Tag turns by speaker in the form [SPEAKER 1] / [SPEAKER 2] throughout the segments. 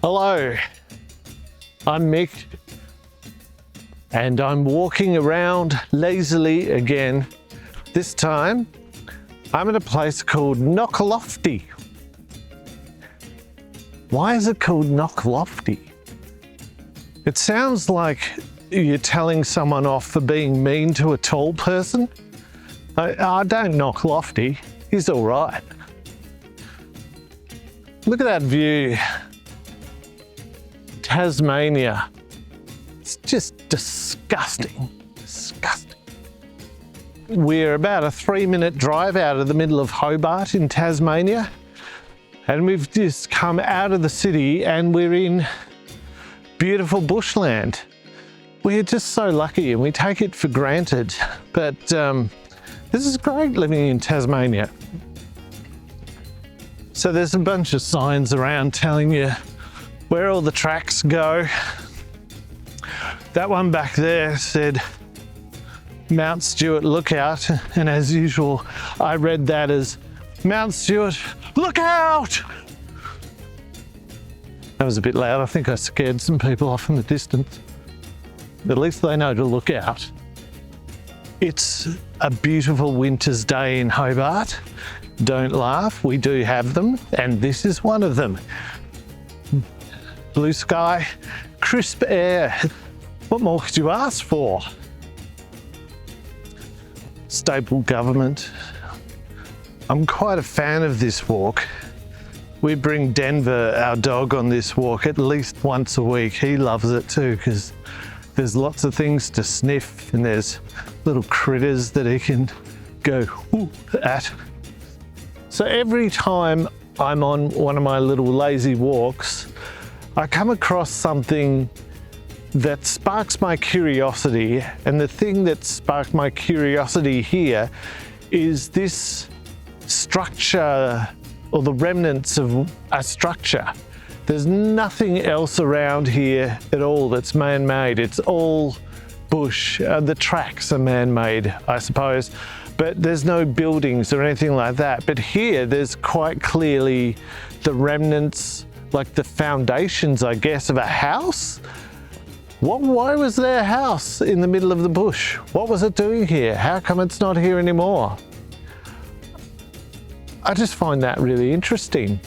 [SPEAKER 1] Hello, I'm Mick and I'm walking around lazily again. This time I'm at a place called Knocklofty. Why is it called Knocklofty? It sounds like you're telling someone off for being mean to a tall person. I don't knock lofty, he's all right. Look at that view. Tasmania. It's just disgusting, disgusting. We're about a 3-minute drive out of the middle of Hobart in Tasmania, and we've just come out of the city and we're in beautiful bushland. We're just so lucky and we take it for granted, but this is great living in Tasmania. So there's a bunch of signs around telling you where all the tracks go. That one back there said Mount Stewart Lookout, and as usual I read that as Mount Stewart Lookout! That was a bit loud. I think I scared some people off in the distance. At least they know to look out. It's a beautiful winter's day in Hobart. Don't laugh, we do have them, and this is one of them. Blue sky, crisp air. What more could you ask for? Stable government. I'm quite a fan of this walk. We bring Denver, our dog, on this walk at least once a week. He loves it too, because there's lots of things to sniff and there's little critters that he can go ooh at. So every time I'm on one of my little lazy walks, I come across something that sparks my curiosity, and the thing that sparked my curiosity here is this structure, or the remnants of a structure. There's nothing else around here at all that's man-made. It's all bush. The tracks are man-made, I suppose, but there's no buildings or anything like that. But here there's quite clearly the remnants, like the foundations, I guess, of a house. Why was there a house in the middle of the bush? What was it doing here? How come it's not here anymore? I just find that really interesting.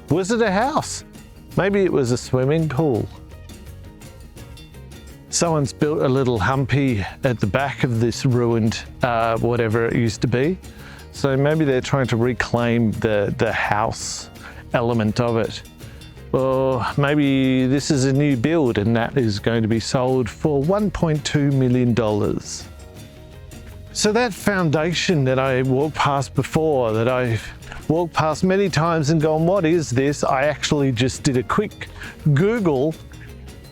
[SPEAKER 1] Was it a house? Maybe it was a swimming pool. Someone's built a little humpy at the back of this ruined whatever it used to be. So maybe they're trying to reclaim the house element of it. Or maybe this is a new build and that is going to be sold for $1.2 million. So that foundation that I walked past before, that I've walked past many times and gone, what is this? I actually just did a quick Google,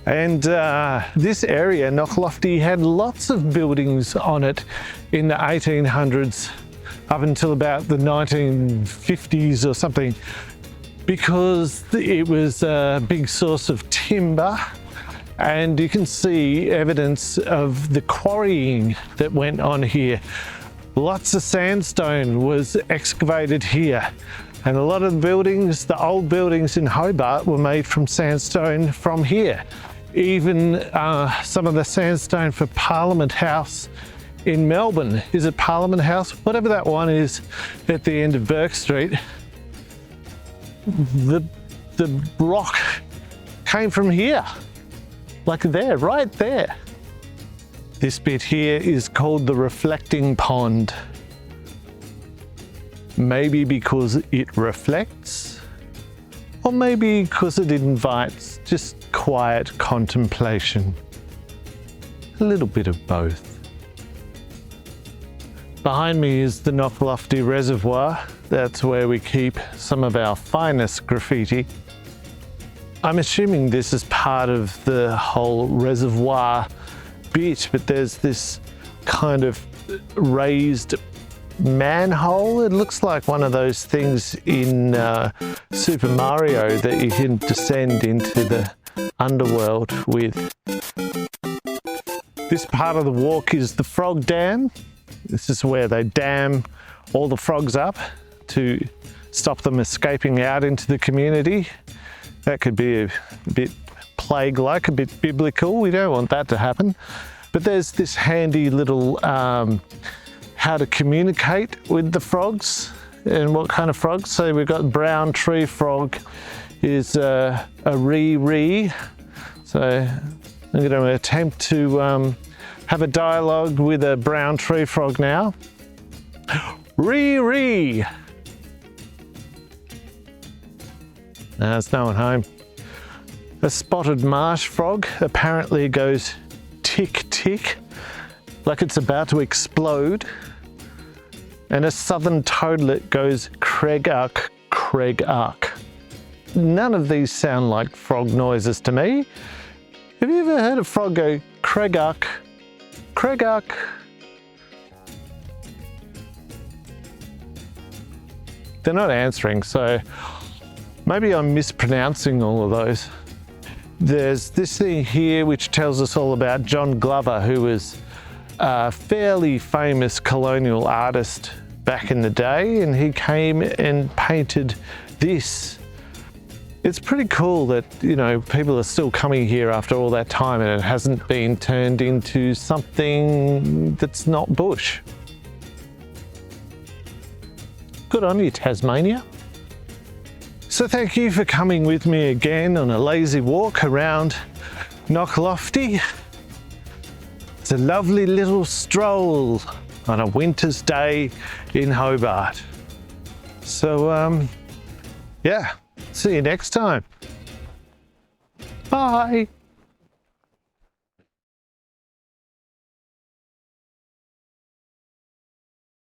[SPEAKER 1] and this area, Knocklofty, had lots of buildings on it in the 1800s up until about the 1950s or something, because it was a big source of timber. And you can see evidence of the quarrying that went on here. Lots of sandstone was excavated here. And a lot of the buildings, the old buildings in Hobart, were made from sandstone from here. Even some of the sandstone for Parliament House in Melbourne. Is it Parliament House? Whatever that one is at the end of Burke Street. The rock came from here. Like there, right there. This bit here is called the reflecting pond. Maybe because it reflects, or maybe because it invites just quiet contemplation. A little bit of both. Behind me is the Knocklofty Reservoir. That's where we keep some of our finest graffiti. I'm assuming this is part of the whole reservoir bit, but there's this kind of raised manhole. It looks like one of those things in Super Mario that you can descend into the underworld with. This part of the walk is the frog dam. This is where they dam all the frogs up to stop them escaping out into the community. That could be a bit plague-like, a bit biblical. We don't want that to happen. But there's this handy little how to communicate with the frogs and what kind of frogs. So we've got brown tree frog is a ree. So I'm going to attempt to have a dialogue with a brown tree frog now. Ree. There's no one home. A spotted marsh frog apparently goes tick tick, like it's about to explode. And a southern toadlet goes Craig Ark. None of these sound like frog noises to me. Have you ever heard a frog go Craig Ark? They're not answering, so maybe I'm mispronouncing all of those. There's this thing here which tells us all about John Glover, who was a fairly famous colonial artist back in the day, and he came and painted this. It's pretty cool that, you know, people are still coming here after all that time and it hasn't been turned into something that's not bush. Good on you, Tasmania. So thank you for coming with me again on a lazy walk around Knocklofty. It's a lovely little stroll on a winter's day in Hobart. So, yeah, see you next time. Bye.